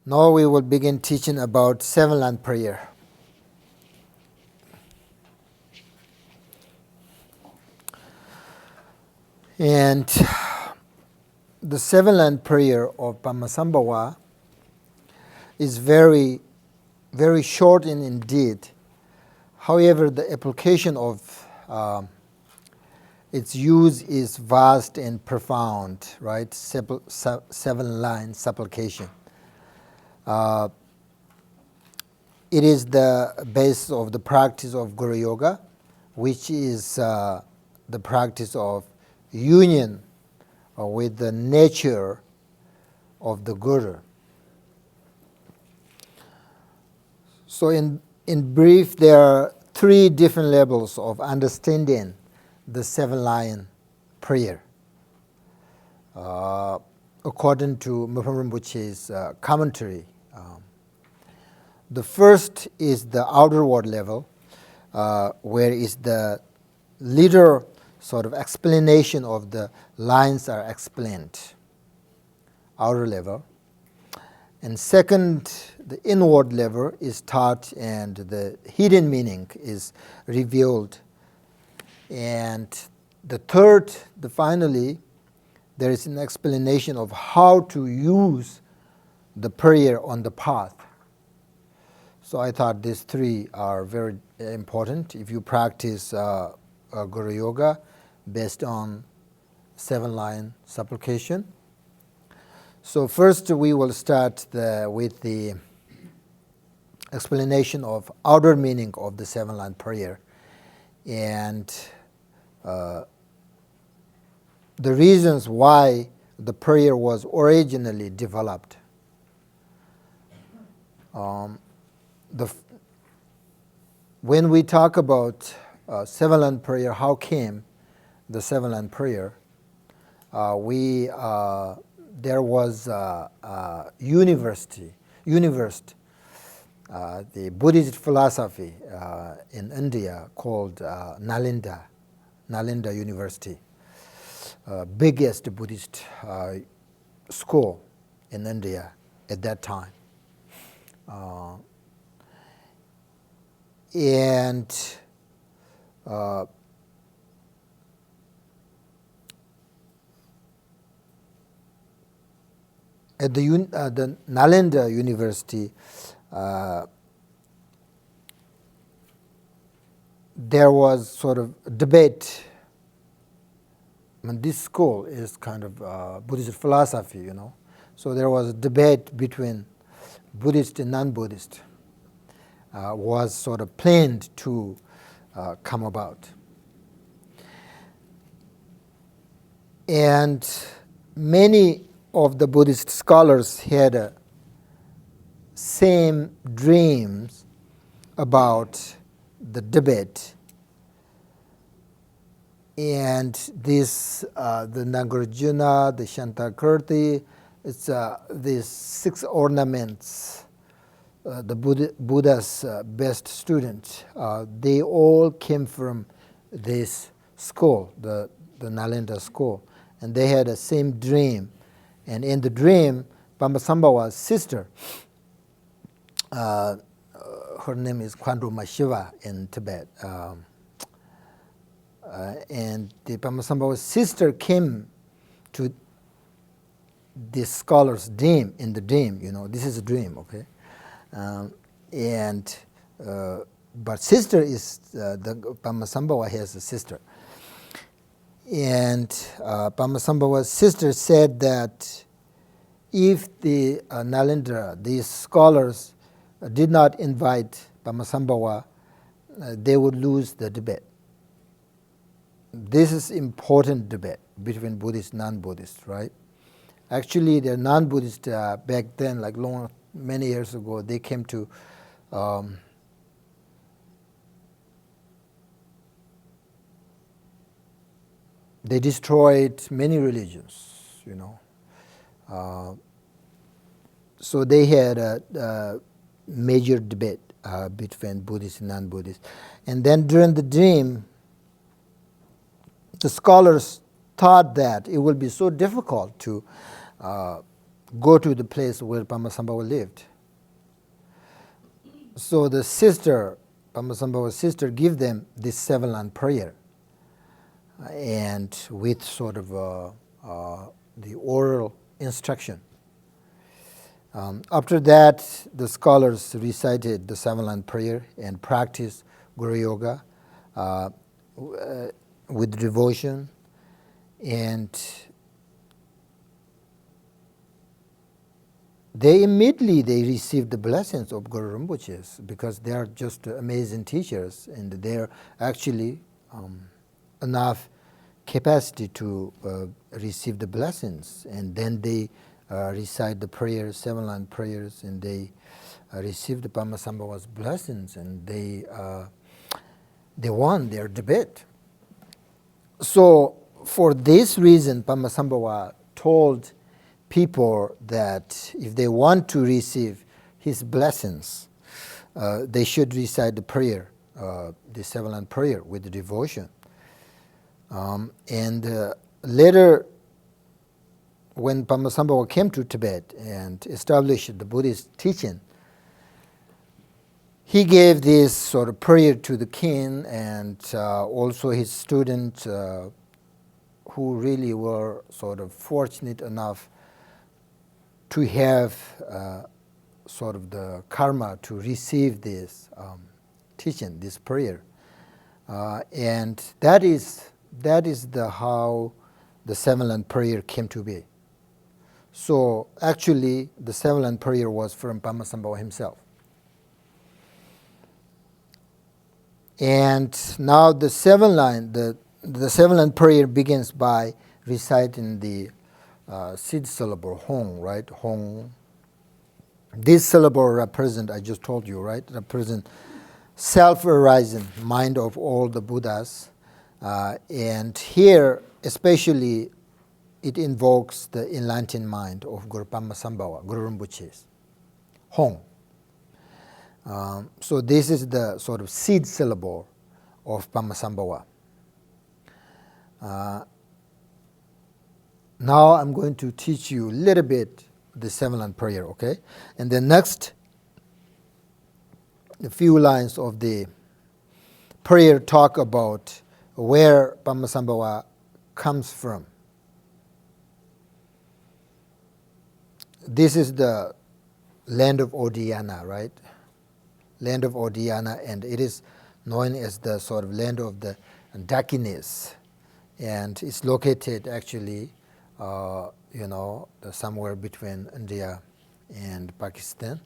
Now we will begin teaching about seven-line prayer. And the seven-line prayer of Padmasambhava is very, very short and indeed. However, the application of its use is vast and profound, right? Seven-line supplication. It is the base of the practice of Guru Yoga, which is the practice of union with the nature of the Guru. So in brief, there are three different levels of understanding the seven-line prayer. According to Mupam Rinpoche's commentary, the first is the outer word level, where is the literal sort of explanation of the lines are explained, outer level. And second, the inward level is taught and the hidden meaning is revealed. And the third, finally, there is an explanation of how to use the prayer on the path. So I thought these three are very important if you practice Guru Yoga based on seven-line supplication. So first we will start with the explanation of outer meaning of the seven-line prayer and the reasons why the prayer was originally developed. When we talk about seven-line prayer, how came the seven-line prayer? There was a university, the Buddhist philosophy in India called Nalanda University, biggest Buddhist school in India at that time. At the Nalanda University, there was sort of a debate. I mean, this school is kind of Buddhist philosophy, you know. So there was a debate between Buddhist and non-Buddhist. Was sort of planned to come about. And many of the Buddhist scholars had same dreams about the debate. And this, the Nagarjuna, the Shantakirti, it's these 6 ornaments. The Buddha's best students, they all came from this school, the Nalanda school, and they had the same dream. And in the dream, Padmasambhava's sister, her name is Khandruma Shiva in Tibet, and the Padmasambhava's sister came to this scholar's dream, in the dream, you know, this is a dream, okay? But sister is the Padmasambhava has a sister, and Padmasambhava's sister said that if the Nalanda, these scholars, did not invite Padmasambhava, they would lose the debate. This is important debate between Buddhist and non-Buddhist, right? Actually, the non-Buddhist back then, like many years ago, they came to they destroyed many religions, you know. So they had a major debate between Buddhists and non-Buddhists. And then during the dream, the scholars thought that it would be so difficult to go to the place where Pamasambhava lived. So the sister, Pamasambhava's sister, give them this 7-line prayer, and with sort of the oral instruction. After that, the scholars recited the 7-line prayer and practiced Guru Yoga with devotion, and they immediately received the blessings of Guru Rinpoches, because they are just amazing teachers, and they're actually enough capacity to receive the blessings. And then they recite the prayers, 7-line prayers, and they receive the Pamasambhava's blessings, and they won their debate. So for this reason, Pamasambhava told people that if they want to receive his blessings, they should recite the prayer, the 7-line prayer with devotion. And later, when Pamasambhava came to Tibet and established the Buddhist teaching, he gave this sort of prayer to the king, and also his students who really were sort of fortunate enough to have sort of the karma to receive this teaching, this prayer. And that is how the 7-line prayer came to be. So actually, the 7-line prayer was from Pamasambhava himself. And now the 7-line prayer begins by reciting the seed syllable Hong, right? Hong. This syllable represent, I just told you, right? Represent self-arising mind of all the Buddhas. And here, especially, it invokes the enlightened mind of Guru Pamasambhava, Guru Rinpoche, Hong. So this is the sort of seed syllable of Pamasambhava. Now I'm going to teach you a little bit the 7-line prayer, okay? And the next few lines of the prayer talk about where Pamasambhava comes from. This is the land of Odiyana, right? Land of Odiyana, and it is known as the sort of land of the Dakinis. And it's located actually, somewhere between India and Pakistan,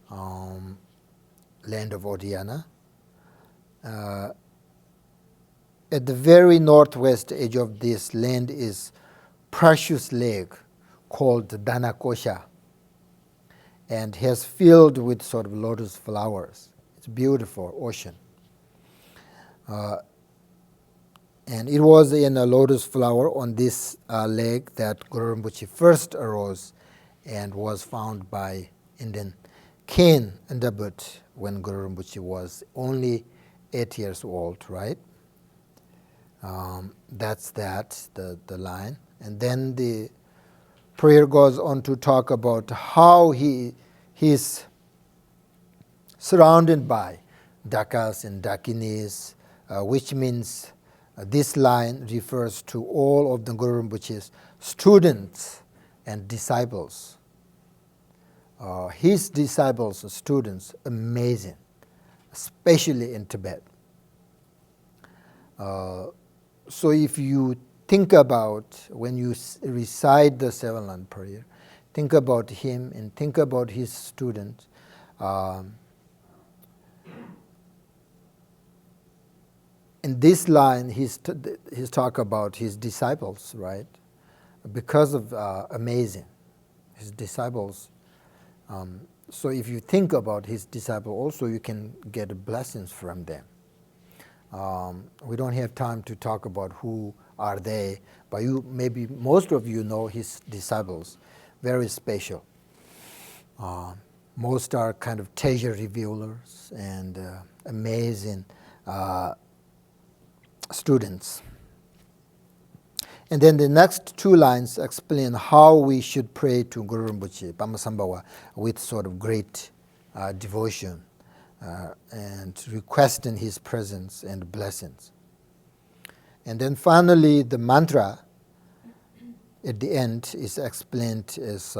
land of Odiyana. At the very northwest edge of this land is precious lake called Danakosha, and has filled with sort of lotus flowers. It's a beautiful ocean. And it was in a lotus flower on this lake that Guru Rinpoche first arose and was found by Indian king Ndabut when Guru Rinpoche was only 8 years old, right? That's the line. And then the prayer goes on to talk about how he is surrounded by Dakas and Dakinis, which means this line refers to all of the Guru Rinpoche's students and disciples. His disciples and students, amazing, especially in Tibet. So if you think about, when you recite the 7-line prayer, think about him and think about his students. In this line, he's talk about his disciples, right? Because of amazing, his disciples. So if you think about his disciples, also you can get blessings from them. We don't have time to talk about who are they, but maybe most of you know his disciples, very special. Most are kind of treasure revealers and amazing students. And then the next two lines explain how we should pray to Guru Rinpoche, Pamasambhawa, with sort of great devotion and requesting his presence and blessings. And then finally, the mantra at the end is explained as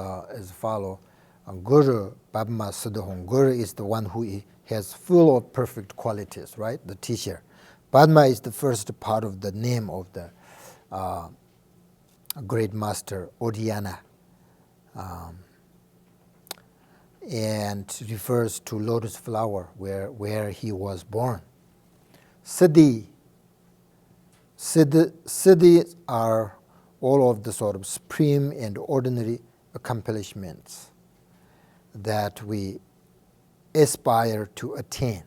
follows. Guru Padma Siddhahong. Guru is the one who has full of perfect qualities, right? The teacher. Padma is the first part of the name of the great master, Odhyana, and refers to lotus flower where he was born. Siddhi. Siddhis are all of the sort of supreme and ordinary accomplishments that we aspire to attain.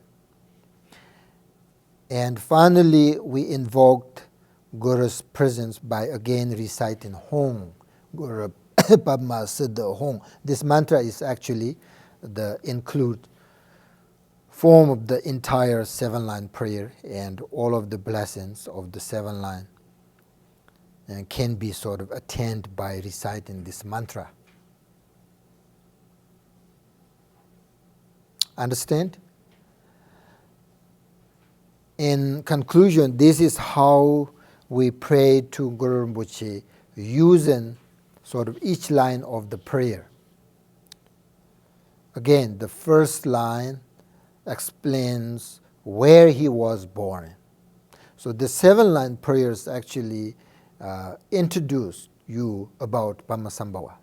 And finally, we invoked Guru's presence by again reciting Hong, Guru Padma Siddha Hong. This mantra is actually the include form of the entire 7-line prayer, and all of the blessings of the 7-line and can be sort of attained by reciting this mantra. Understand? In conclusion, this is how we pray to Guru Rinpoche using sort of each line of the prayer. Again, the first line explains where he was born. So the 7-line prayers actually introduce you about Pamasambhawa.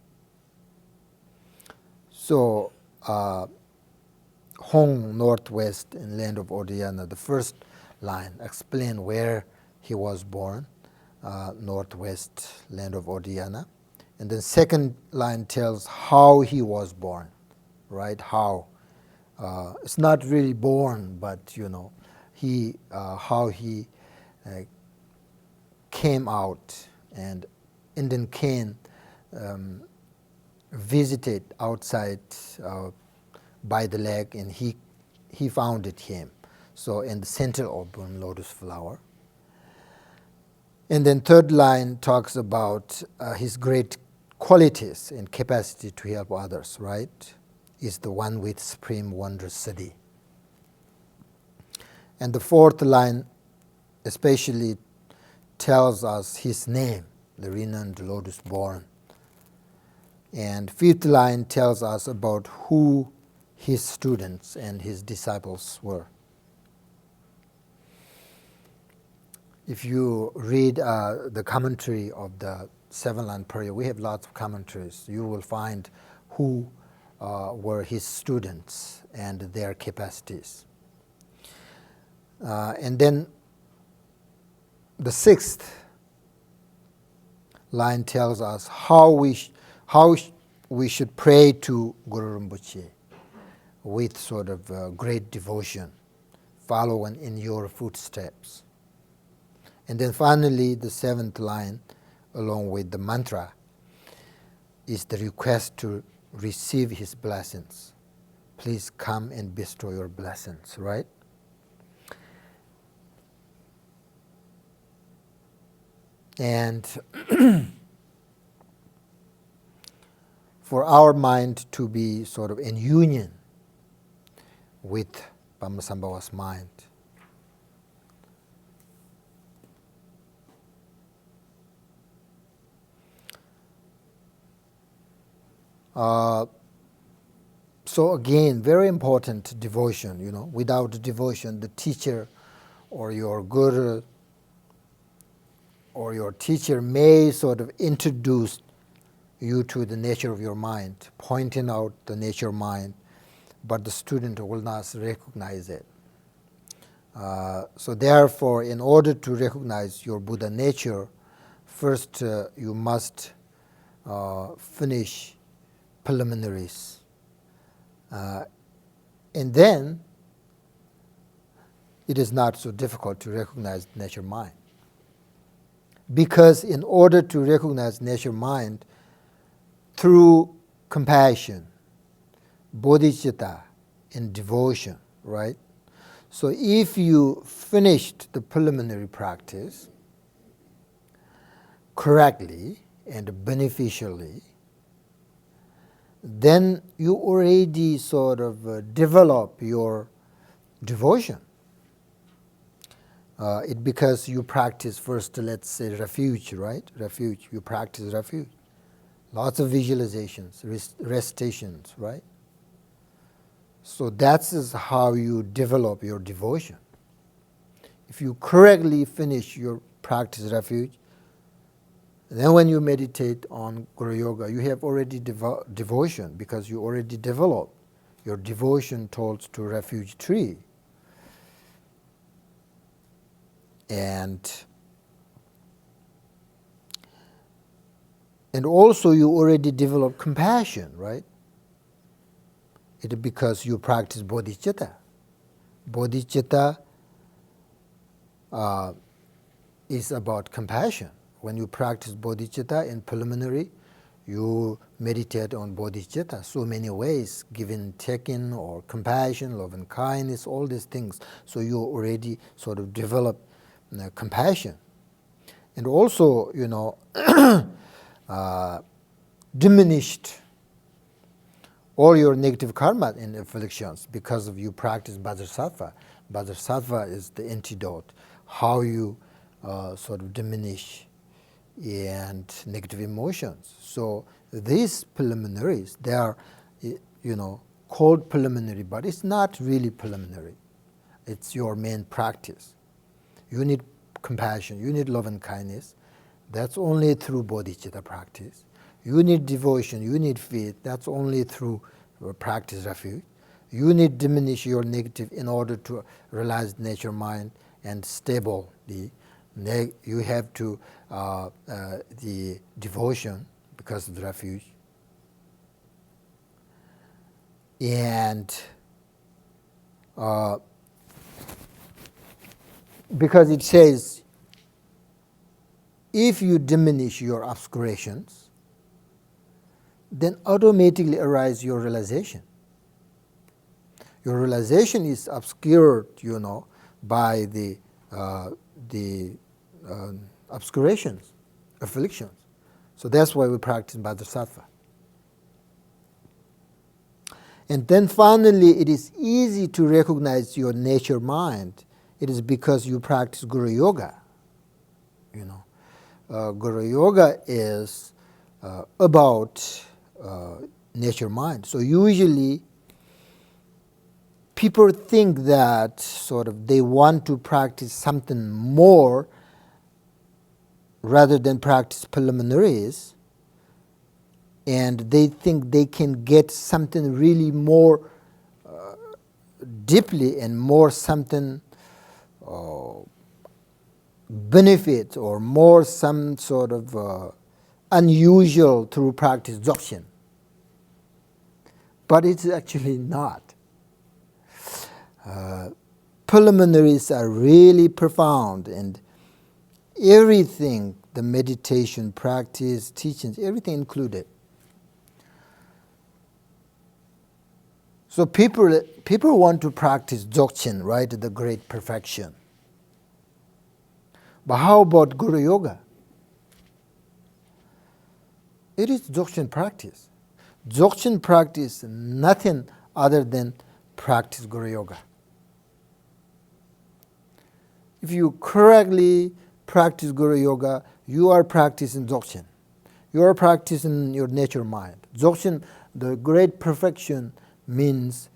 So Hong, northwest in land of Odhyana, the first line explain where he was born, northwest land of Odhyana. And then second line tells how he was born, right? How. It's not really born, but he how he came out, and Indian Kane visited outside by the lake, and he found him. So in the center of burning lotus flower. And then third line talks about his great qualities and capacity to help others, right? Is the one with supreme wondrous siddhi. And the fourth line especially tells us his name, the renowned lotus born. And fifth line tells us about who his students and his disciples were. If you read the commentary of the 7-line prayer, we have lots of commentaries. You will find who were his students and their capacities. And then the 6th line tells us how we should pray to Guru Rinpoche with sort of great devotion, following in your footsteps. And then finally, the 7th line, along with the mantra, is the request to receive his blessings. Please come and bestow your blessings, right? And for our mind to be sort of in union with Pamasambhawa's mind, so again, very important devotion. Without devotion, the teacher or your guru or your teacher may sort of introduce you to the nature of your mind, pointing out the nature of mind, but the student will not recognize it. So therefore, in order to recognize your Buddha nature, first you must finish preliminaries. And then it is not so difficult to recognize nature mind. Because in order to recognize nature mind through compassion, bodhicitta, and devotion, right? So if you finished the preliminary practice, correctly and beneficially, then you already sort of develop your devotion. It because you practice first, let's say, refuge, right? Refuge. You practice refuge. Lots of visualizations, recitations, right? So that's how you develop your devotion. If you correctly finish your practice refuge, then when you meditate on Guru Yoga, you have already devotion because you already developed your devotion towards to refuge tree. And also you already develop compassion, right? It is because you practice bodhicitta. Bodhicitta is about compassion. When you practice bodhicitta in preliminary, you meditate on bodhicitta. So many ways, giving, taking, or compassion, love and kindness, all these things. So you already sort of develop compassion. And also, diminished all your negative karma and afflictions because of you practice Vajrasattva. Vajrasattva is the antidote, how you sort of diminish and negative emotions. So these preliminaries, they are, called preliminary, but it's not really preliminary. It's your main practice. You need compassion, you need love and kindness. That's only through bodhicitta practice. You need devotion, you need faith. That's only through practice refuge. You need diminish your negative in order to realize nature mind and stable. You have to the devotion because of the refuge. And because it says, if you diminish your obscurations, then automatically arise your realization. Your realization is obscured, by the obscurations, afflictions. So that's why we practice Vajrasattva. And then finally, it is easy to recognize your nature mind. It is because you practice Guru Yoga. Guru Yoga is about nature mind. So usually people think that sort of they want to practice something more rather than practice preliminaries, and they think they can get something really more deeply and more something benefit or more some sort of unusual through practice dzogchen. But it's actually not. Preliminaries are really profound, and everything, the meditation, practice, teachings, everything included. So people want to practice dzogchen, right, the great perfection. But how about Guru Yoga? It is dzogchen practice. Dzogchen practice nothing other than practice Guru Yoga. If you correctly practice Guru Yoga, you are practicing dzogchen. You are practicing your nature mind. Dzogchen, the great perfection, means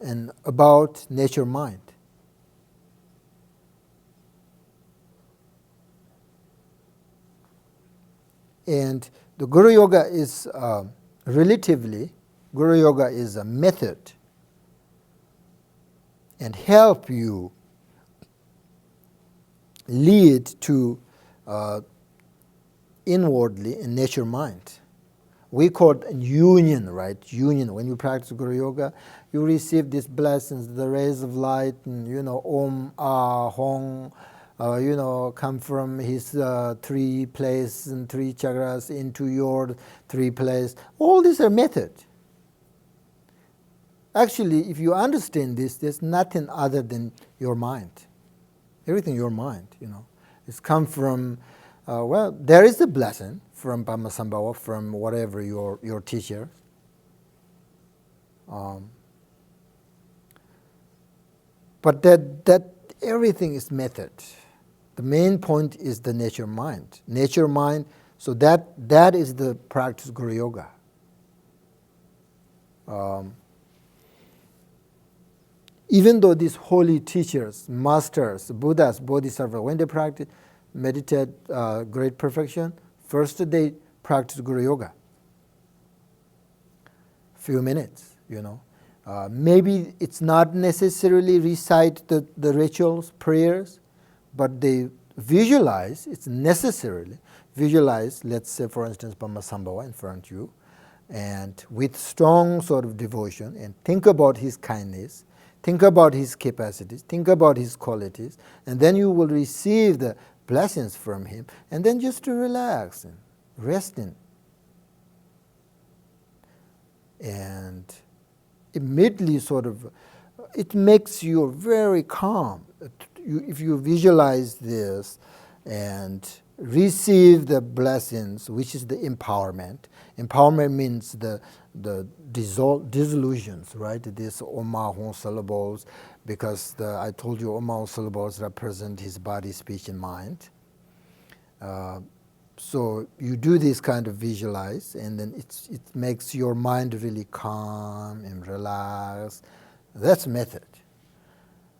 and about nature mind. And the Guru Yoga is Guru Yoga is a method and help you lead to inwardly in nature mind. We call it union, right? Union. When you practice Guru Yoga, you receive these blessings, the rays of light, and Om, Ah, Hong, come from his three places and three chakras into your three places. All these are methods. Actually, if you understand this, there's nothing other than your mind. Everything your mind, It's come from, there is a blessing from Padmasambhava, from whatever your teacher. But that everything is method. The main point is the nature mind. Nature mind, so that is the practice Guru Yoga. Even though these holy teachers, masters, Buddhas, Bodhisattvas, when they practice, meditate great perfection, first they practice Guru Yoga. Few minutes, Maybe it's not necessarily recite the rituals, prayers, but they visualize, it's necessarily visualize, let's say for instance Padmasambhava in front of you, and with strong sort of devotion, and think about his kindness, think about his capacities, think about his qualities, and then you will receive the blessings from him, and then just to relax and rest in. And immediately it makes you very calm. If you visualize this and receive the blessings, which is the empowerment. Empowerment means the dissolutions, right? These Om syllables, because I told you Om syllables represent his body, speech, and mind. So you do this kind of visualize, and then it makes your mind really calm and relaxed. That's method.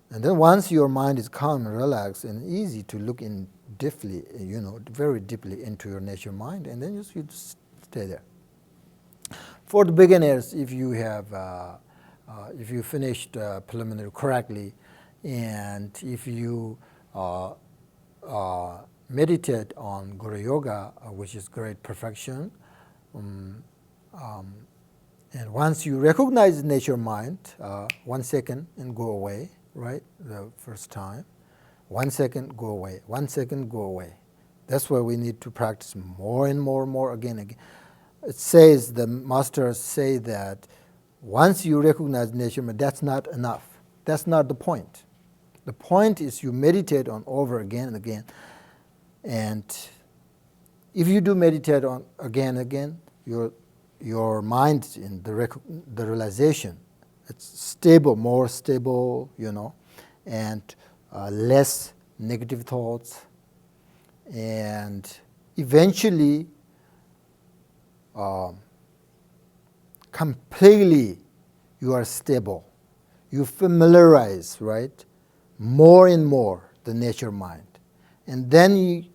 And then once your mind is calm and relaxed and easy to look in deeply, very deeply into your nature mind, and then you just stay there. For the beginners, if you have, if you finished preliminary correctly, and if you meditate on Guru Yoga, which is great perfection, and once you recognize nature mind, 1 second and go away, right? The first time, 1 second, go away, 1 second, go away. That's why we need to practice more and more and more again. It says, the masters say that once you recognize nature mind, that's not enough. That's not the point. The point is you meditate on over again and again. And if you do meditate on again and again, your mind in the realization, it's stable, more stable, and less negative thoughts, and eventually completely you are stable. You familiarize, right, more and more the nature mind, and then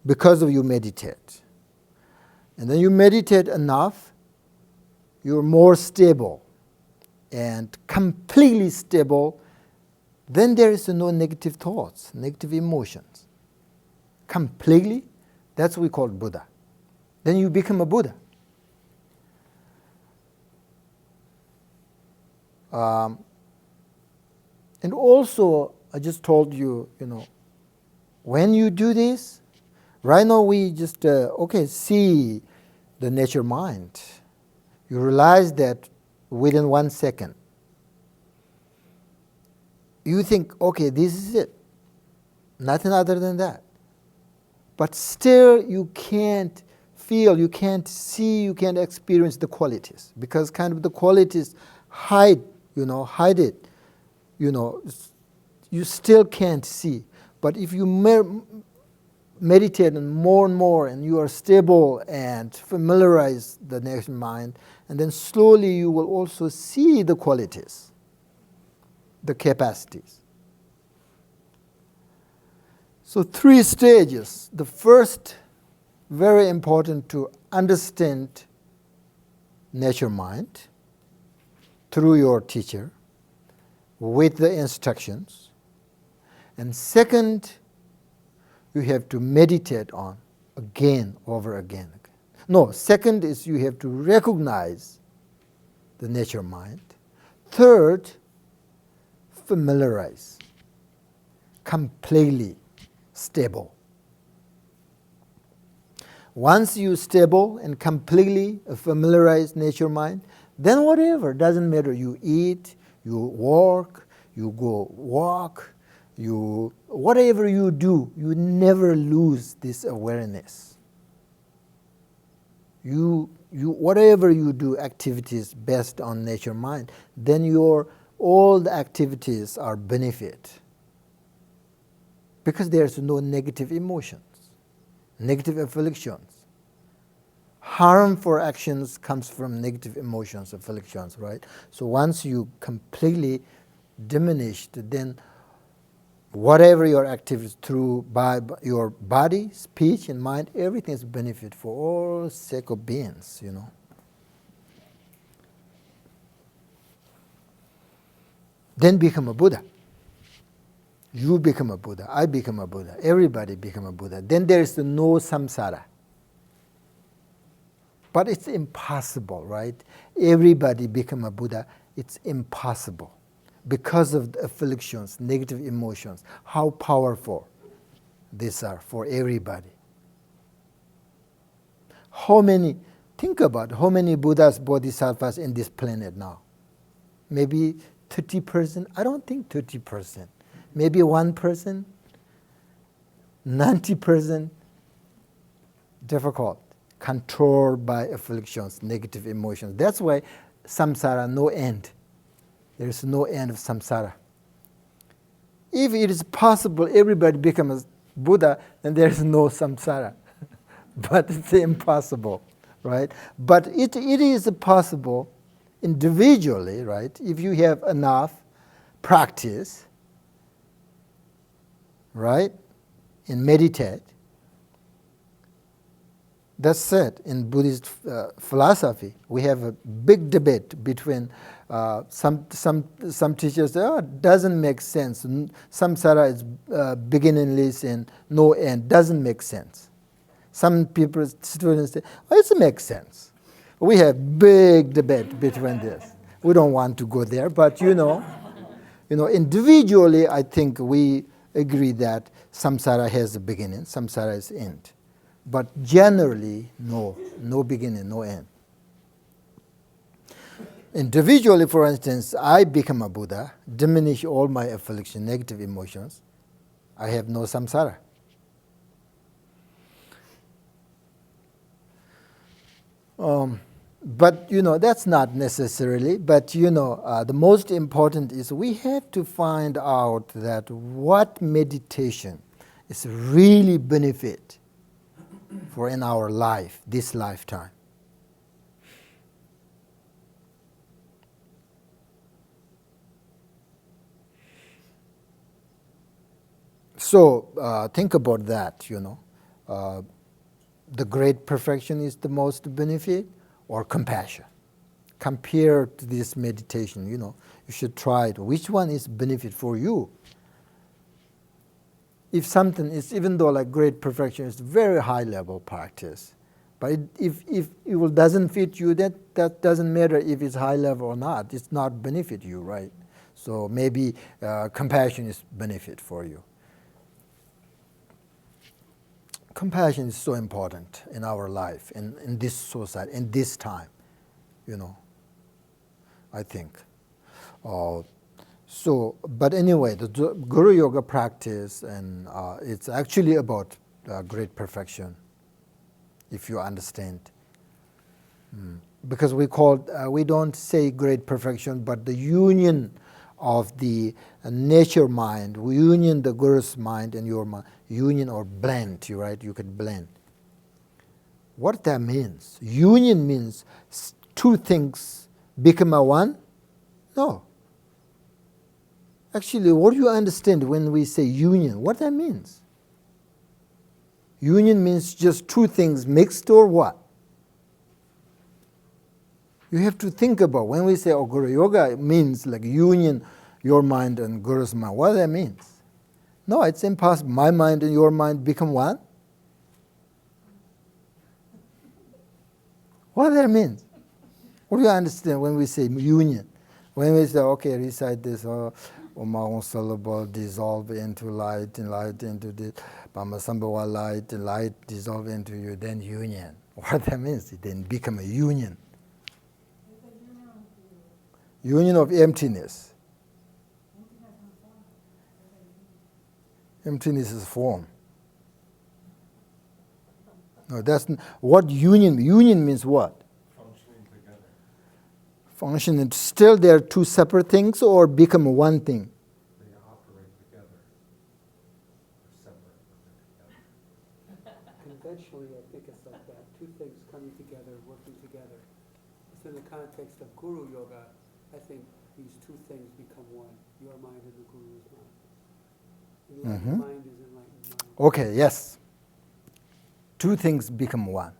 because of you meditate, and then you meditate enough, you're more stable and completely stable. Then there is no negative thoughts, negative emotions. Completely, that's what we call Buddha. Then you become a Buddha. And also, I just told you, when you do this, right now we just, see the nature mind. You realize that within 1 second. You think, okay, this is it. Nothing other than that. But still you can't feel, you can't see, you can't experience the qualities. Because kind of the qualities hide it. You still can't see. But if you meditate and more, and you are stable and familiarize the nature mind, and then slowly you will also see the qualities, the capacities. So 3 stages. The first, very important to understand nature mind through your teacher with the instructions. And second, you have to meditate on again, over again. No, second is you have to recognize the nature mind. Third, familiarize, completely stable. Once you stable and completely familiarize nature mind, then whatever, doesn't matter. You eat, you work, you go walk, Whatever you do, you never lose this awareness. Whatever you do, activities based on nature mind, then all the activities are benefit. Because there's no negative emotions, negative afflictions. Harmful actions comes from negative emotions, afflictions, right? So once you completely diminished, then whatever your activities through by your body, speech, and mind, everything is benefit for all sake of beings, Then become a Buddha. You become a Buddha, I become a Buddha, everybody become a Buddha. Then there is no samsara. But it's impossible, right? Everybody become a Buddha, it's impossible. Because of the afflictions, negative emotions, how powerful these are for everybody. Think about how many Buddhas, Bodhisattvas in this planet now? Maybe 30%? I don't think 30%. Maybe 1%? 90%? Difficult. Controlled by afflictions, negative emotions. That's why samsara, no end. There is no end of samsara. If it is possible everybody becomes Buddha, then there is no samsara. But it's impossible, right? But it is possible individually, right? If you have enough practice, right, and meditate. That's it. In Buddhist philosophy, we have a big debate between some teachers say, oh, it doesn't make sense. Samsara is beginningless and no end. Doesn't make sense. Some students say, oh, it makes sense. We have big debate between this. We don't want to go there, but individually, I think we agree that samsara has a beginning, samsara has end. But generally, no beginning, no end. Individually, for instance, I become a Buddha, diminish all my affliction, negative emotions. I have no samsara. But that's not necessarily. But the most important is we have to find out that what meditation is really benefit for in our life, this lifetime. So think about that, the great perfection is the most benefit or compassion. Compare to this meditation, you should try it. Which one is benefit for you? If something is, even though like great perfection is very high level practice, but if it doesn't fit you, that doesn't matter if it's high level or not. It's not benefit you, right? So maybe compassion is benefit for you. Compassion is so important in our life, in this society, in this time, I think. But anyway, the Guru Yoga practice, and it's actually about great perfection, if you understand. Because we don't say great perfection, but the union of the nature mind, union the Guru's mind and your mind, union or blend, right? You could blend. What that means? Union means two things become a one? No. Actually, what do you understand when we say union? What that means? Union means just two things mixed or what? You have to think about when we say Guru Yoga, it means like union, your mind and Guru's mind. What that means? No, it's impossible. My mind and your mind become one? What that means? What do you understand when we say union? When we say, okay, recite this, Om syllable, dissolve into light, and light into this, Pamasambhava light, and light dissolve into you, then union. What that means? It then become a union. Union of emptiness. Emptiness is form. No, what union. Union means what? Functioning together. Functioning. Still, they are two separate things, or become one thing. They operate together. They're separate, but they're together. Conventionally, I think it's like that. Two things coming together, working together. Within the context of Guru Yoga, I think these two things become one. Your mind and the Guru's mind. Enlightened mind is enlightened mind. Okay, yes. Two things become one.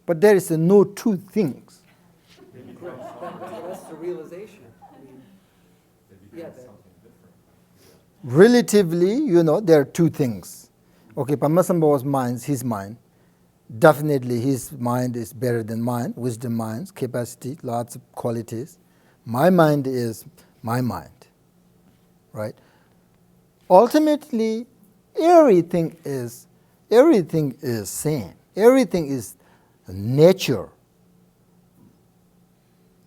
But there is no two things. That's the realization. I mean, They become something different. Relatively, there are two things. Okay, Padmasambhava's mind, his mind. Definitely his mind is better than mine, wisdom minds, capacity, lots of qualities. My mind is my mind, right? Ultimately, everything is same. Everything is nature,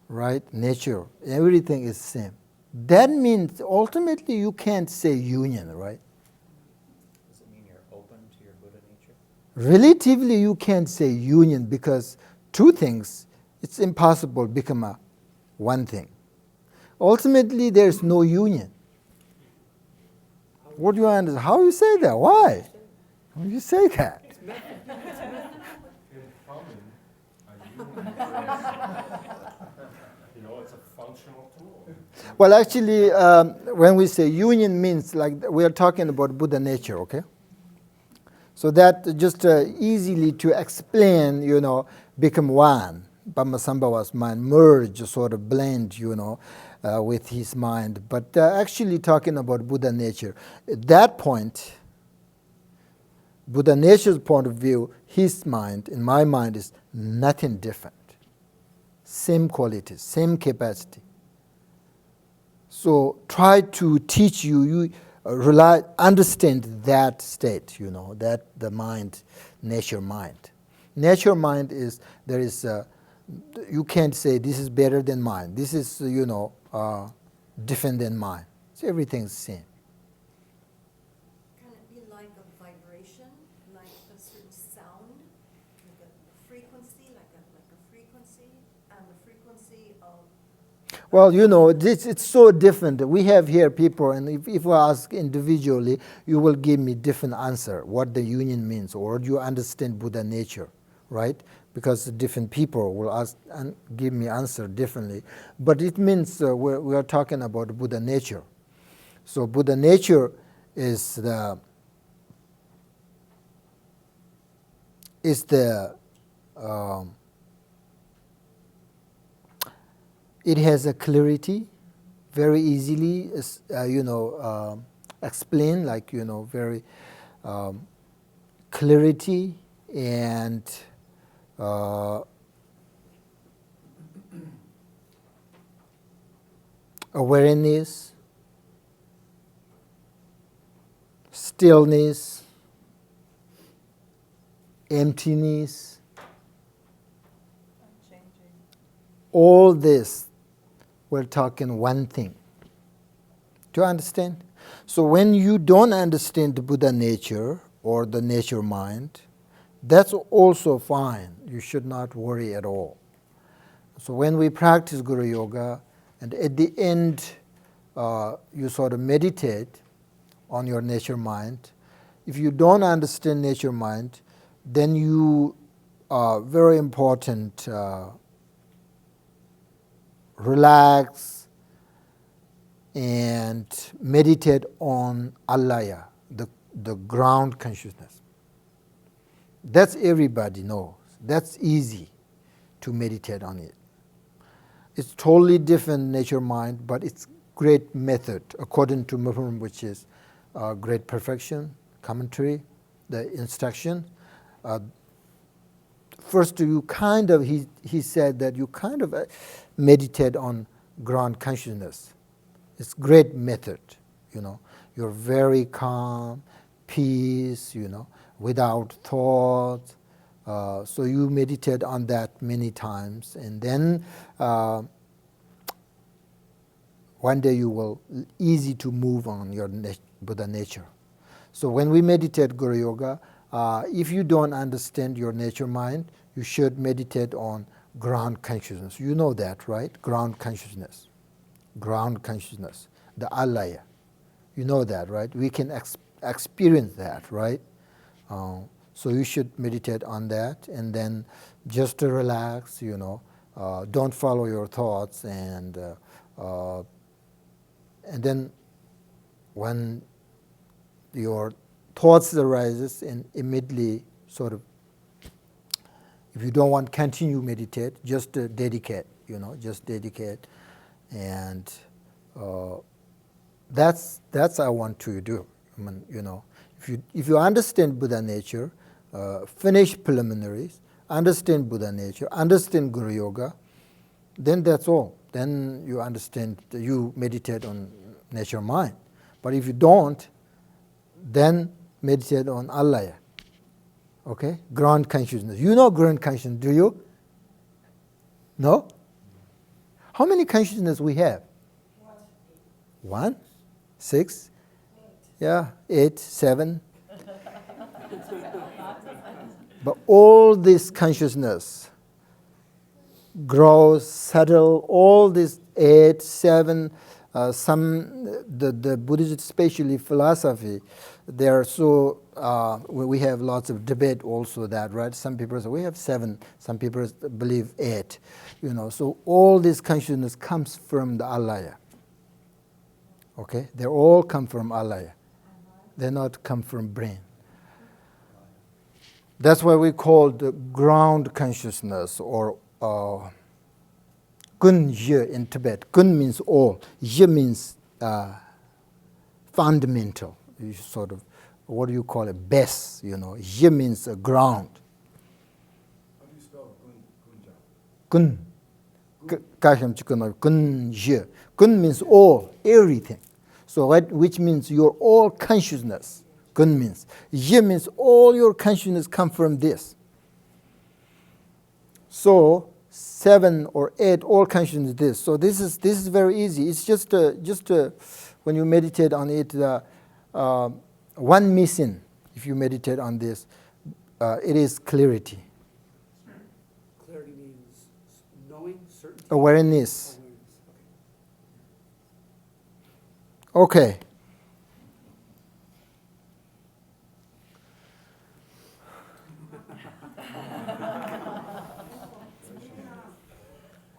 right? Nature. Everything is same. That means ultimately you can't say union, right? Does it mean you're open to your Buddha nature? Relatively, you can't say union because two things, it's impossible to become one thing. Ultimately, there's no union. What do you understand? How you say that? Why? How you say that? In plumbing, a union it's a functional tool. Well, actually, when we say union means like we are talking about Buddha nature, okay? So that just easily to explain, become one. Padmasambhava's mind merge, sort of blend, with his mind. But actually talking about Buddha nature, at that point, Buddha nature's point of view, his mind and my mind is nothing different. Same qualities, same capacity. So try to teach you understand that state, that the mind, nature mind. Nature mind is, you can't say this is better than mine. This is, different than mine. So everything's the same. Can it be like a vibration, like a certain sound, like a frequency, like a frequency, and the frequency of... Well, it's so different. We have here people, and if I ask individually, you will give me different answer, what the union means, or you understand Buddha nature, right? Because different people will ask and give me answer differently. But it means we are talking about Buddha nature. So Buddha nature is it has a clarity, very easily, explain, like, very clarity and awareness, stillness, emptiness, all this, we're talking one thing. Do you understand? So when you don't understand the Buddha nature or the nature mind, that's also fine. You should not worry at all. So when we practice Guru Yoga, and at the end you sort of meditate on your nature mind, if you don't understand nature mind, then you very important relax and meditate on Alaya, the ground consciousness. That's everybody knows. That's easy to meditate on it. It's totally different nature mind, but it's great method according to Mapam, which is great perfection, commentary, the instruction. First, you kind of, he said that you kind of meditate on ground consciousness. It's great method, You're very calm, peace, without thought. So you meditate on that many times, and then one day you will easy to move on your Buddha nature. So when we meditate Guru Yoga, if you don't understand your nature mind, you should meditate on ground consciousness. You know that, right? Ground consciousness. Ground consciousness. The alaya. You know that, right? We can experience that, right? So you should meditate on that, and then just to relax, don't follow your thoughts, and then when your thoughts arises, and immediately sort of, if you don't want to continue meditate, just dedicate, just dedicate, and that's I want to do. If you understand Buddha nature, finish preliminaries, understand Buddha nature, understand Guru Yoga, then that's all. Then you understand, you meditate on nature mind. But if you don't, then meditate on alaya. Okay? Ground consciousness. You know ground consciousness, do you? No? How many consciousness we have? 1, 6, yeah, 8, 7. But all this consciousness grows, subtle, all this 8, 7, the Buddhist, especially philosophy, they are so, we have lots of debate also that, right? Some people say we have 7, some people believe 8, so all this consciousness comes from the alaya. Okay? They all come from alaya. They not come from brain. That's why we call the ground consciousness, or kun ye in Tibet. Kun means all. Ye means fundamental. Sort of, what do you call it? Base. Ye means ground. How do you spell Kun. Kun ye. Kun means all, everything. So which means your all consciousness. Kun means. Ye means all your consciousness come from this. So 7 or 8, all consciousness is this. So this is very easy. It's just when you meditate on it, one missing. If you meditate on this, it is clarity. Clarity means knowing, certainty. Awareness. Okay. Okay.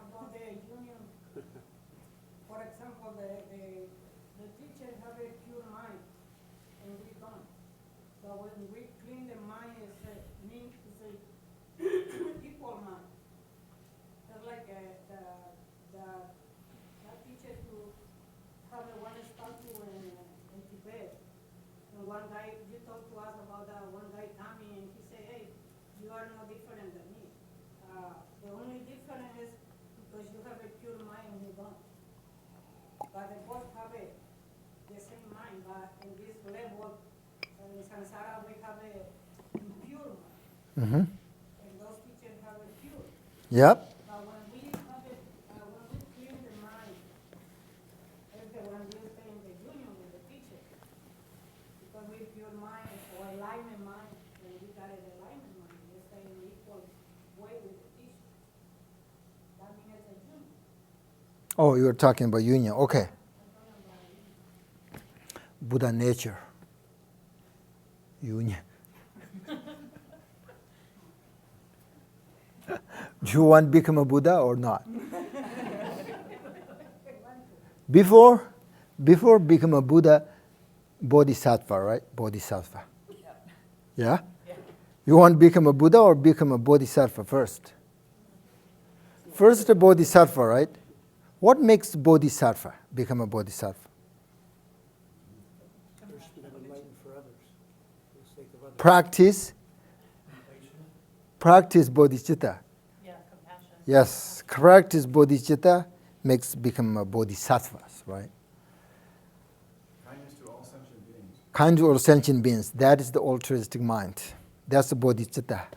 About the union, for example, the teachers have a pure mind, and we don't. So when we clean the mind, it's a equal mind. Just like the teacher who have a one statue in Tibet. And one guy, you talked to us about that one guy coming, and he said, hey, you are no different than me. The only difference is because you have a pure mind and you don't. But they both have the same mind, but in this level, in samsara, we have a impure mind. Mm-hmm. And those teachers have a pure. Yep. But when we have when we clean the mind, it's the one we stay in the union with the teacher. Because with pure mind or alignment mind, when we got an alignment mind, we stay in equal way with the teacher. That means it's a union. Oh, you were talking about union. Okay. Buddha nature. Union. Do you want to become a Buddha or not? Before become a Buddha, Bodhisattva, right? Bodhisattva. Yeah? You want to become a Buddha or become a Bodhisattva first? First a Bodhisattva, right? What makes Bodhisattva become a Bodhisattva? First, we have enlightened for others, for the sake of others. Practice bodhicitta. Yeah, compassion. Yes, practice bodhicitta makes become a bodhisattvas, right? Kindness to all sentient beings. Kind to all sentient beings. That is the altruistic mind. That's the bodhicitta,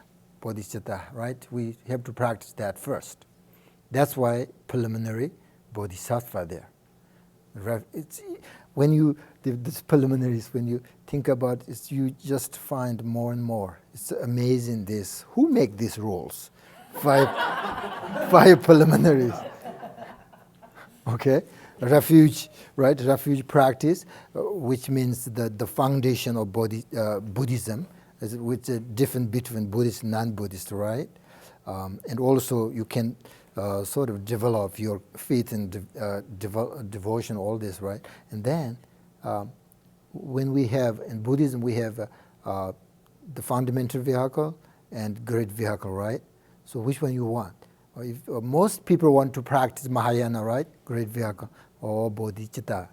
right? We have to practice that first. That's why preliminary bodhisattva there. when you, these preliminaries, when you think about it, you just find more and more. It's amazing this. Who make these rules? 5 preliminaries. Okay? Refuge, right? Refuge practice, which means the foundation of Buddhism, which is different between Buddhist and non-Buddhist, right? And also you can sort of develop your faith and devotion, all this, right? And then when we have, in Buddhism, we have the fundamental vehicle and great vehicle, right? So which one you want? If, most people want to practice Mahayana, right? Great vehicle, or bodhicitta,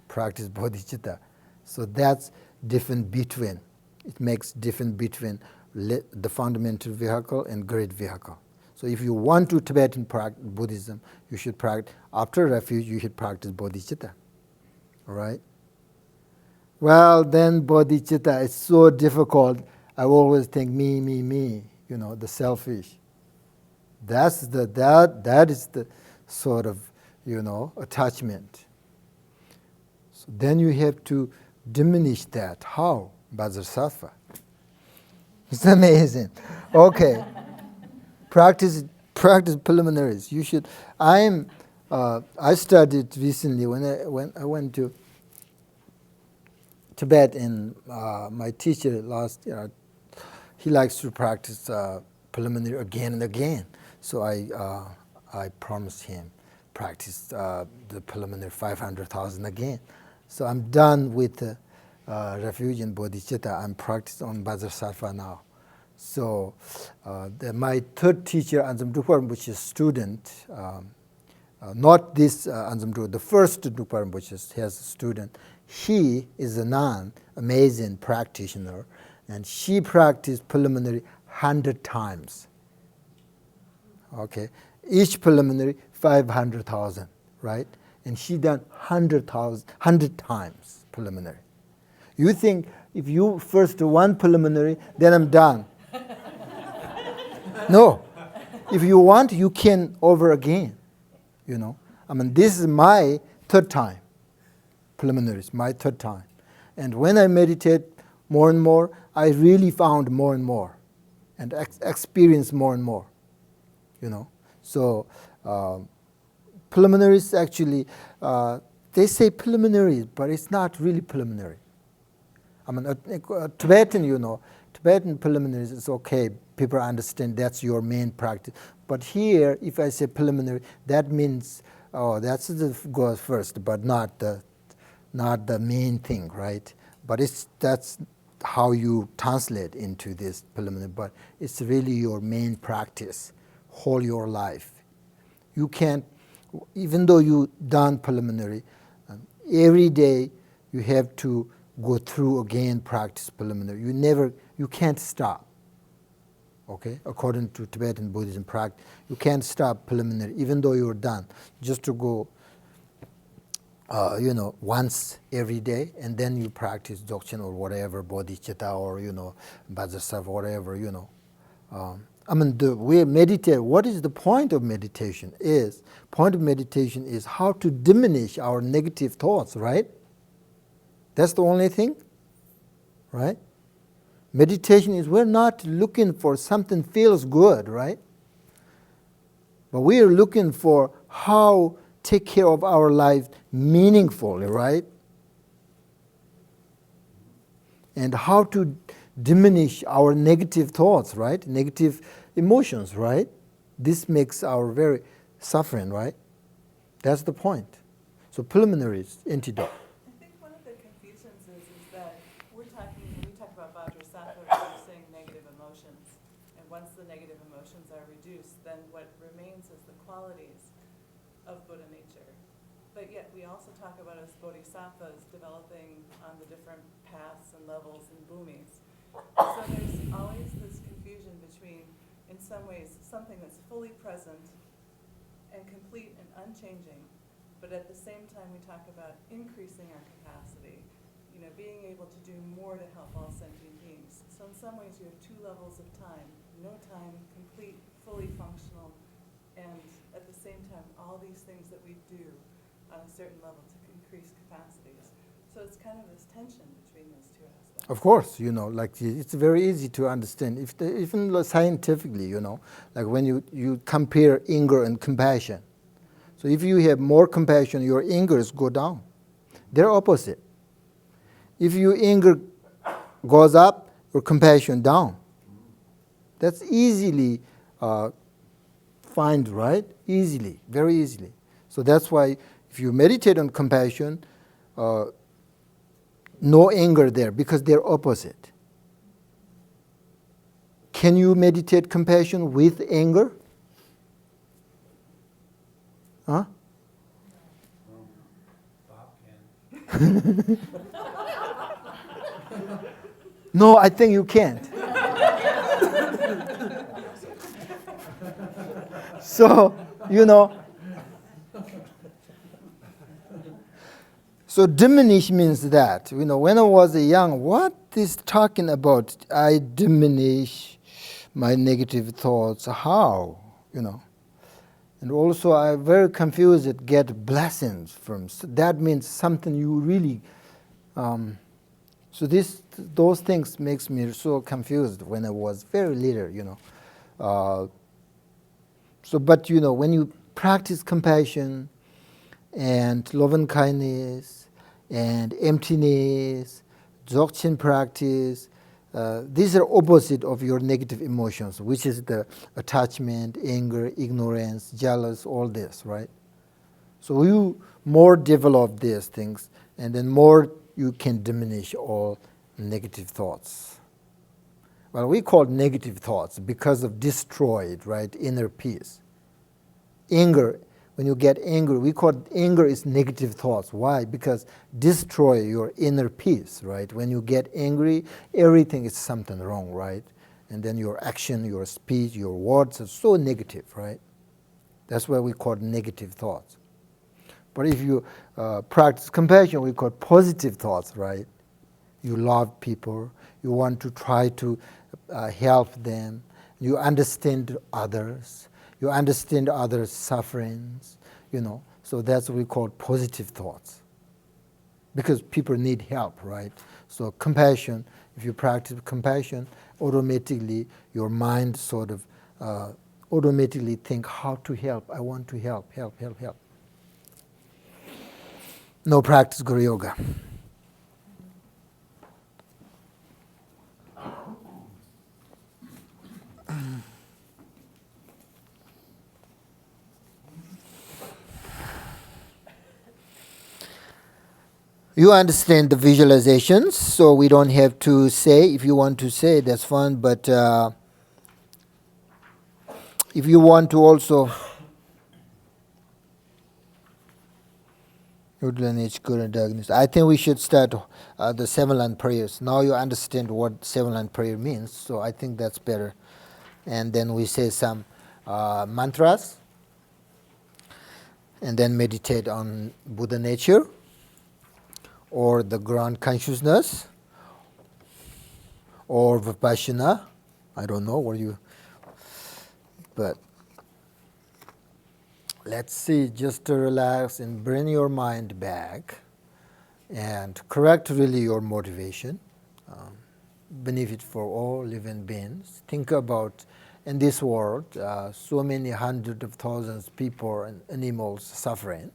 practice bodhicitta. So that's different between, it makes different between the fundamental vehicle and great vehicle. So if you want to Tibetan Buddhism, you should practice, after refuge, you should practice bodhicitta, all right? Well, then bodhicitta is so difficult. I always think me, you know, the selfish. That is the sort of, you know, attachment. So then you have to diminish that. How? Vajrasattva. It's amazing. Okay. Practice preliminaries. You should. I studied recently when I went to Tibet, and my teacher last year, he likes to practice preliminary again and again. So I promised him practice the preliminary 500,000 again. So I'm done with refuge and bodhicitta. I'm practicing on Vajrasattva now. So my third teacher, Anzam Drukpa Rinpoche's student, not this Anzam Drukpa, the first Drukpa Rinpoche has a student. He is a nun, amazing practitioner, and she practiced preliminary 100 times. Okay, each preliminary 500,000, right? And she done 100 times preliminary. You think if you first do one preliminary, then I'm done. No, if you want, you can over again. You know, I mean, this is my third time. Preliminaries, my third time. And when I meditate more and more, I really found more and more, and experienced more and more. You know, so preliminaries actually, they say preliminaries, but it's not really preliminary. I mean, Tibetan, you know, Tibetan preliminaries is okay. People understand that's your main practice. But here, if I say preliminary, that means, oh, that's the goes first, but not the main thing, right? But that's how you translate into this preliminary. But it's really your main practice, whole your life. You can't, even though you done preliminary, every day you have to go through again, practice preliminary. You can't stop. Okay, according to Tibetan Buddhism practice, you can't stop preliminary, even though you're done. Just to go, you know, once every day, and then you practice Dzogchen or whatever, bodhicitta or, you know, Vajrasattva, whatever, you know. I mean, the way meditate, what is the point of meditation is, point of meditation is how to diminish our negative thoughts, right? That's the only thing, right? Meditation is we're not looking for something feels good, right? But we are looking for how take care of our life meaningfully, right? And how to diminish our negative thoughts, right? Negative emotions, right? This makes our very suffering, right? That's the point. So preliminaries, antidote. I think one of the confusions is that when we talk about Vajrasattva reducing negative emotions, and once the negative emotions are reduced, then what remains is the qualities of Buddha nature. But yet we also talk about as bodhisattvas developing on the different paths and levels and bhumis. So there's always this confusion between, in some ways, something that's fully present and complete and unchanging, but at the same time we talk about increasing our capacity, you know, being able to do more to help all sentient beings. So in some ways you have two levels of time, no time, complete, fully functional, and at the same time all these things that we do on a certain level to increase capacities. So it's kind of this tension between those two aspects. Of course, like it's very easy to understand. Even scientifically, like when you compare anger and compassion. So if you have more compassion, your angers go down. They're opposite. If your anger goes up, your compassion down. That's easily find, right? Easily, very easily. So that's why if you meditate on compassion, no anger there because they're opposite. Can you meditate compassion with anger? Huh? Bob can. No, I think you can't. So, so diminish means that. When I was young, what is talking about? I diminish my negative thoughts. How? And also I'm very confused, get blessings from. So that means something you really. So those things makes me so confused when I was very little. But when you practice compassion and love and kindness and emptiness, dzogchen practice, these are opposite of your negative emotions, which is the attachment, anger, ignorance, jealous, all this, right? So you more develop these things, and then more you can diminish all negative thoughts. Well, we call negative thoughts because of destroyed, right, inner peace. Anger, when you get angry, we call anger is negative thoughts. Why? Because destroy your inner peace, right? When you get angry, everything is something wrong, right? And then your action, your speech, your words are so negative, right? That's why we call negative thoughts. But if you practice compassion, we call positive thoughts, right? You love people, you want to try to help them, you understand others, you understand others' sufferings, So that's what we call positive thoughts. Because people need help, right? So compassion, if you practice compassion, automatically your mind sort of automatically think how to help. I want to help. No practice Guru Yoga. You understand the visualizations, so we don't have to say. If you want to say, that's fine. But if you want to also, I think we should start the seven-line prayers. Now you understand what seven-line prayer means, so I think that's better. And then we say some mantras, and then meditate on Buddha nature, or the ground consciousness, or Vipassana. I don't know what you, but let's see, just to relax and bring your mind back and correct really your motivation. Benefit for all living beings. Think about in this world, so many hundreds of thousands of people and animals suffering.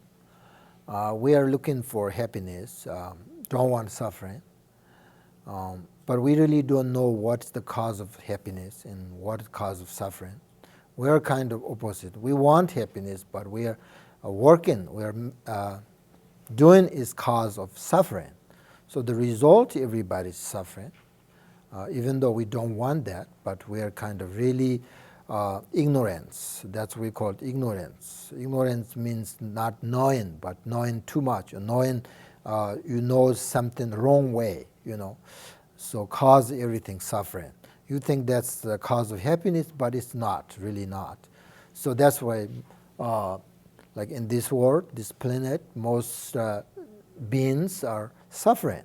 We are looking for happiness, don't want suffering, but we really don't know what's the cause of happiness and what is the cause of suffering. We are kind of opposite. We want happiness, but we are working, we are doing is cause of suffering. So the result, everybody's suffering, even though we don't want that, but we are kind of really ignorance. That's what we call it, ignorance. Ignorance means not knowing, but knowing too much. Knowing you know something wrong way, So cause everything suffering. You think that's the cause of happiness, but it's not, really not. So that's why, like in this world, this planet, most beings are suffering.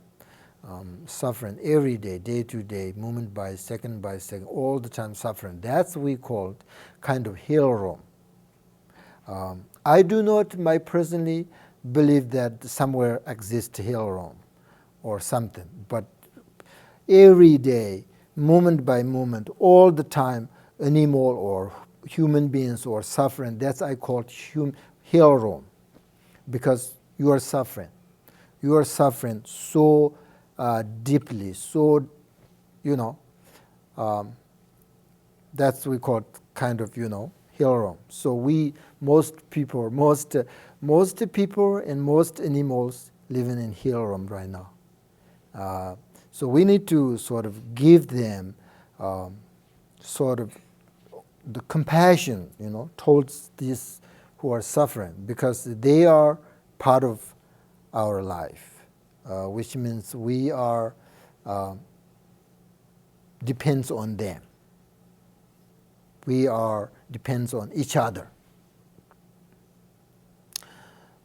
Suffering every day, day to day, moment by second, all the time suffering. That's what we call kind of hell room. I do not, personally, believe that somewhere exists hell room. or something. But every day, moment by moment, all the time, animal or human beings or suffering, that's I call hell room, because you are suffering. You are suffering so deeply, so, that's we call kind of, hell room. So most people and most animals living in hell room right now. So we need to sort of give them sort of the compassion, towards these who are suffering, because they are part of our life, which means we are depends on them. We are depends on each other.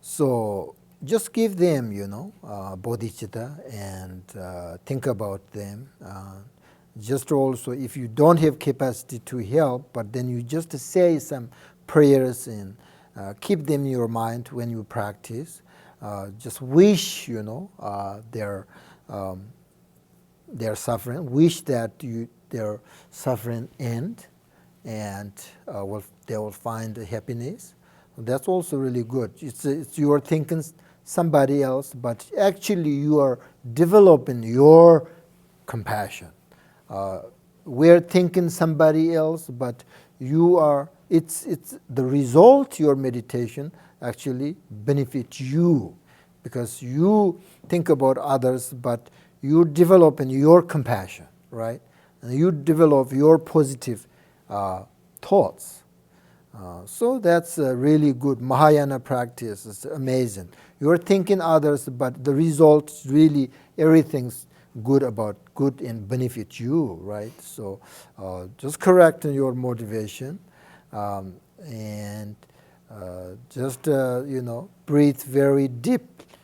So just give them, bodhicitta, and think about them. Just also, if you don't have capacity to help, but then you just say some prayers and keep them in your mind when you practice. Just wish, their suffering. Wish that their suffering end, and they will find happiness. That's also really good. It's you are thinking somebody else, but actually you are developing your compassion. We're thinking somebody else, but you are. It's the result. Your meditation actually benefits you, because you think about others, but you develop in your compassion, right? And you develop your positive thoughts. So that's a really good Mahayana practice. It's amazing. You're thinking others, but the result really everything's good and benefit you, right? So just correct your motivation, and just breathe very deeply.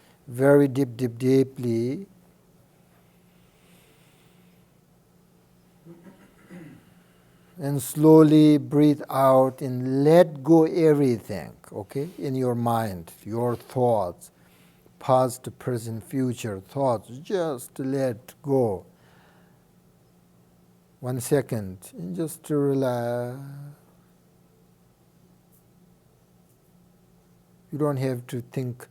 And slowly breathe out and let go everything, okay, in your mind, your thoughts, past, present, future thoughts, just let go. 1 second, and just to relax. You don't have to think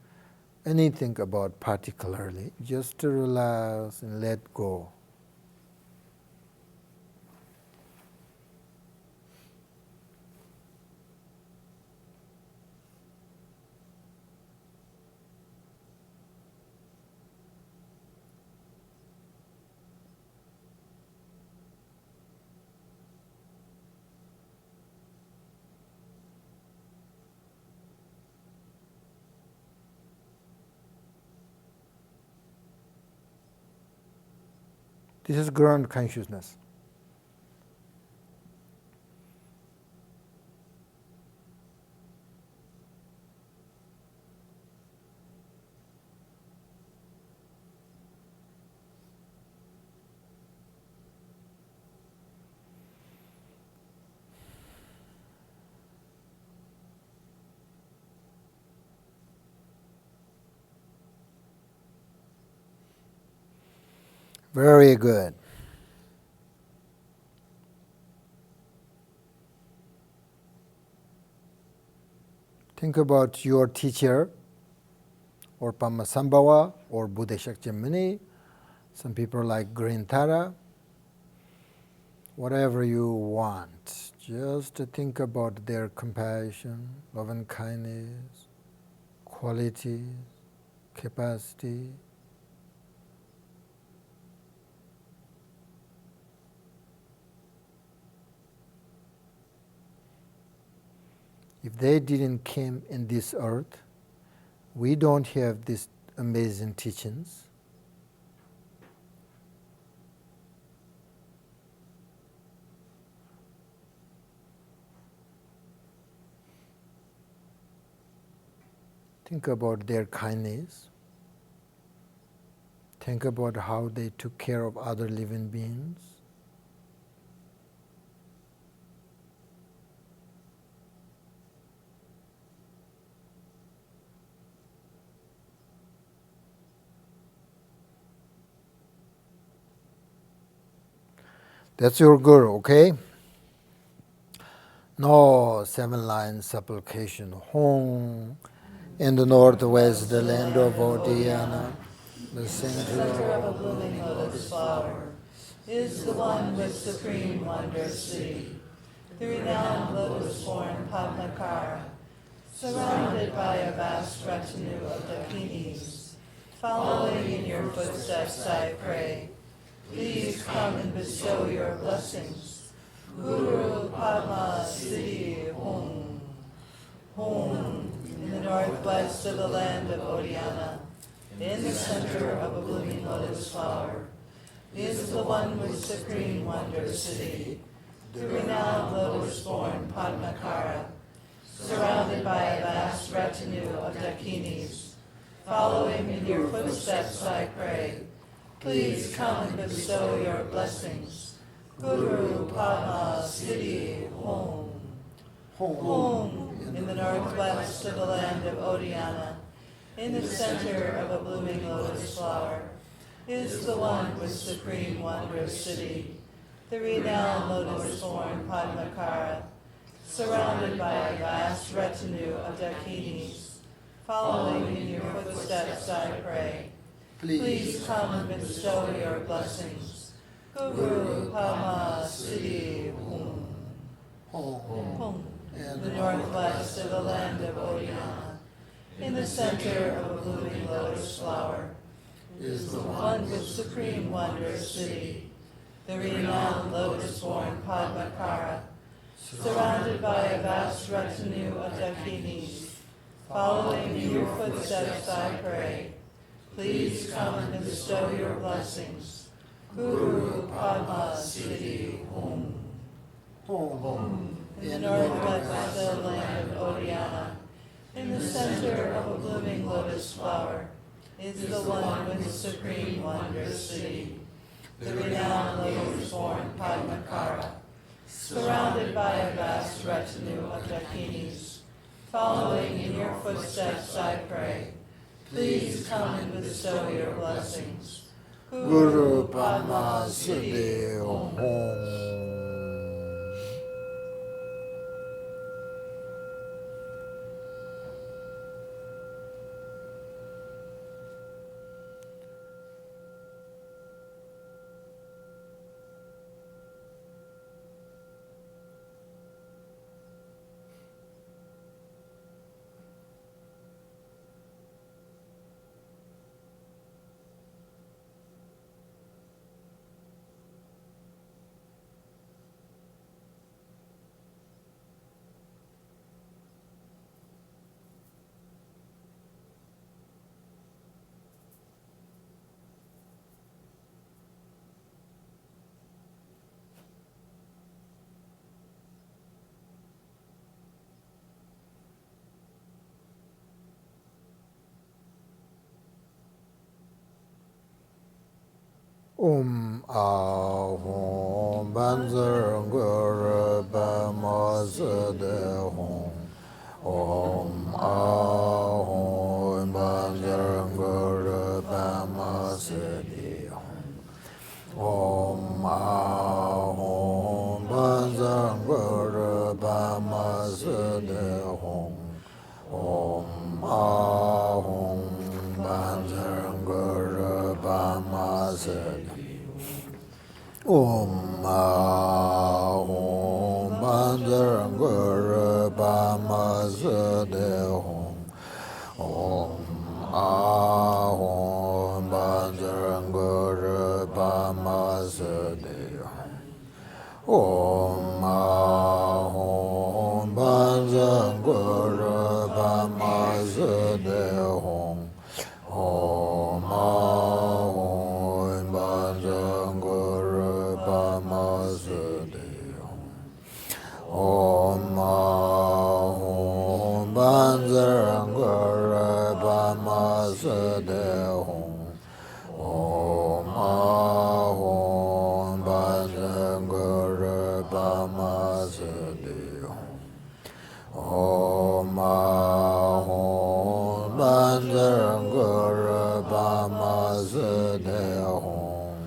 anything about particularly, just to relax and let go. This is ground consciousness. Very good. Think about your teacher, or Padmasambhava, or Buddha Shakyamuni. Some people like Green Tara. Whatever you want, just to think about their compassion, love and kindness, quality, capacity. If they didn't came in this earth, we don't have these amazing teachings. Think about their kindness. Think about how they took care of other living beings. That's your guru, okay? No, 7-line supplication. Home in the northwest, the land of Odiyana, the Center center of a blooming lotus flower, is the one with supreme wonder city, the renowned lotus-born Padmakara, surrounded by a vast retinue of Dakinis. Following in your footsteps, I pray, please come and bestow your blessings. Guru Padma Siddhi Hum. Hum, in the northwest of the land of Odiyana, in the center of a blooming lotus flower, is the one with supreme wonder city, the renowned lotus-born Padmakara, surrounded by a vast retinue of Dakinis. Following in your footsteps, I pray, please come and bestow your blessings. Guru Padma Siddhi Hum. Home in the northwest of the land of Odiyana, in the center of a blooming lotus flower, is the one with supreme wonder city, the renowned lotus-born Padmakara, surrounded by a vast retinue of Dakinis. Following in your footsteps, I pray, please come and bestow your blessings. Guru Padma Siddhi Hum. Hum, in the northwest of the land of Odiyana, in the center of a blooming lotus flower, is the one with supreme wonder city, the renowned lotus-born Padmakara, surrounded by a vast retinue of Dakinis. Following in your footsteps, I pray, please come and bestow your blessings. Guru Padma Siddhi Hum. Hum, in the northwest of the land of Odiyana, in the center of a blooming lotus flower, is the one with supreme wonder city, the renowned lotus-born Padmakara, surrounded by a vast retinue of Dakinis. Following in your footsteps, I pray, please come and bestow your blessings. Guru Padma Siddhi Hum. Ahum Banzar Guru Bama Siddhi Hum. Ahum Banzar Guru Bama Siddhi Hum. Ahum Banzar Guru Bama Siddhi Hum. Ahum Banzar Guru Bama Siddhi Ahum Banzar Guru Bama Siddhi Ahum Banzar Guru Bama Siddhi Ahum Banzar Guru Bama Siddhi Ahum Banzar Guru Bama Siddhi Ahum Banzar Guru Bama Siddhi Ahum Banzar Guru Bama Siddhi Ahum Banzar Guru Bama Siddhi Ahum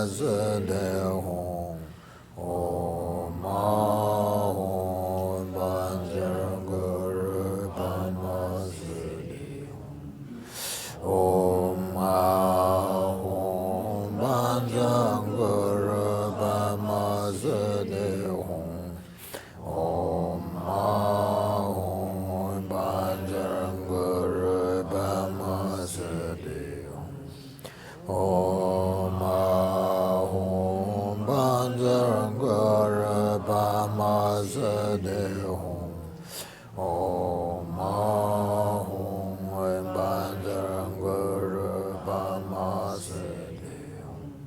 se de hong. Om ma hong ban zhen ge ru ba ma se de hong. Om ma hong ban zhen ge ru ba ma se de hong. Om ma hong ban zhen ge ru ba ma se de hong. Om ma hong ban zhen ge ru ba ma se de hong. Om ma hong ban zhen ge ru ba ma se de hong.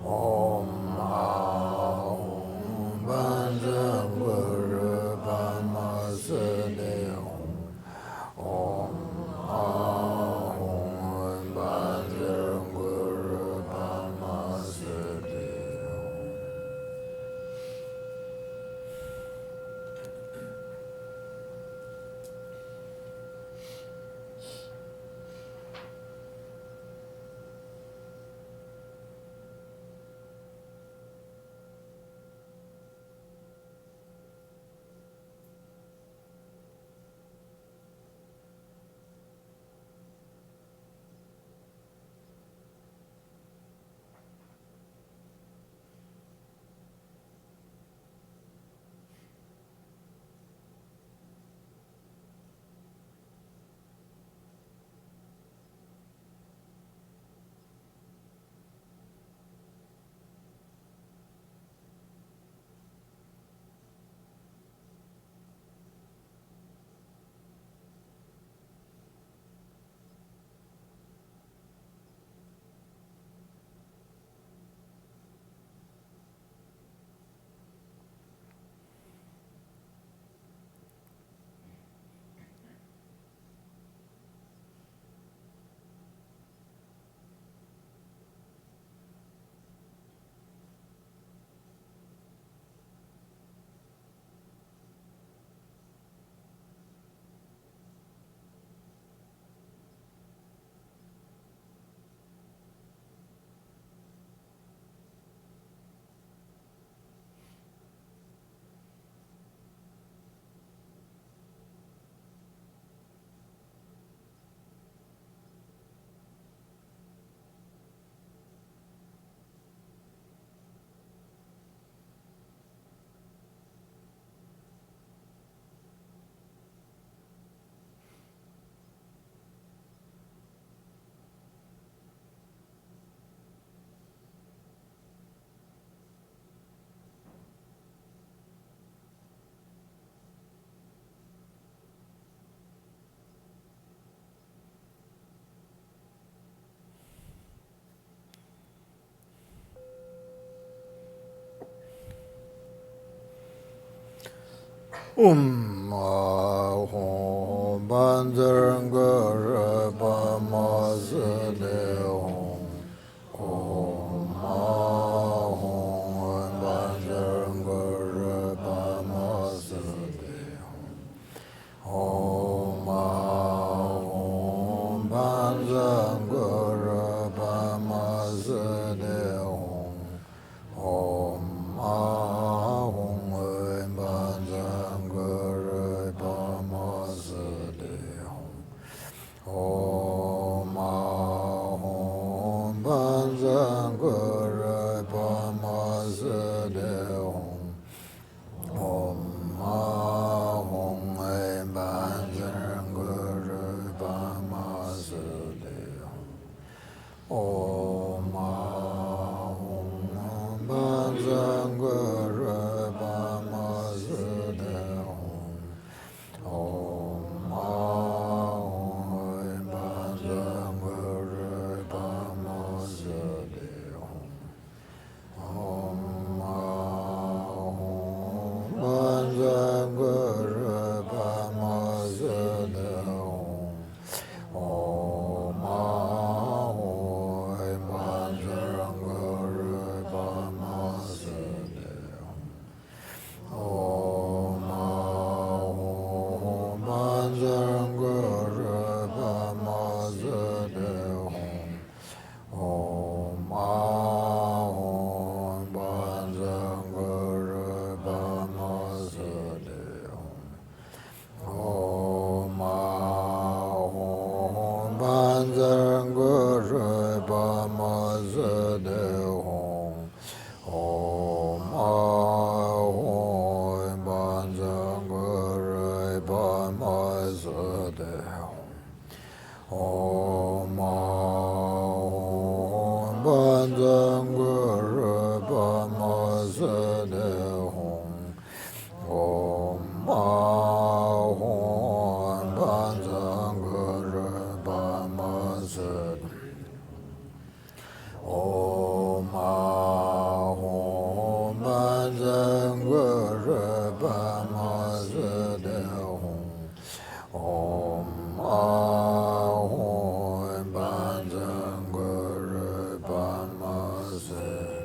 Om ma hong ban zhen ge ru ba ma se de hong. Om ma hong ban zhen ge ru ba ma se de hong. Ma hong ban zhen ge ru ba ma se de hong. Om ma hong ban zhen ge ru ba ma se de hong. Om ma hong ban zhen ge ru ba ma se de hong. Om ma hong ban zhen ge ru ba ma se de hong. Om ma hong ban zhen ge ru ba ma se de hong. Om ma hong ban zhen ge ru ba ma se de hong. Om ma hong ban zhen ge ru ba ma se de hong. Om ma hong ban zhen ge ru ba ma se de hong. Om ma hong. Om ahon banzang guru bamazed. Om ahon banzang guru bamazed hong. Om ahon banzang guru bamazed.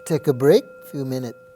take a break, few minutes.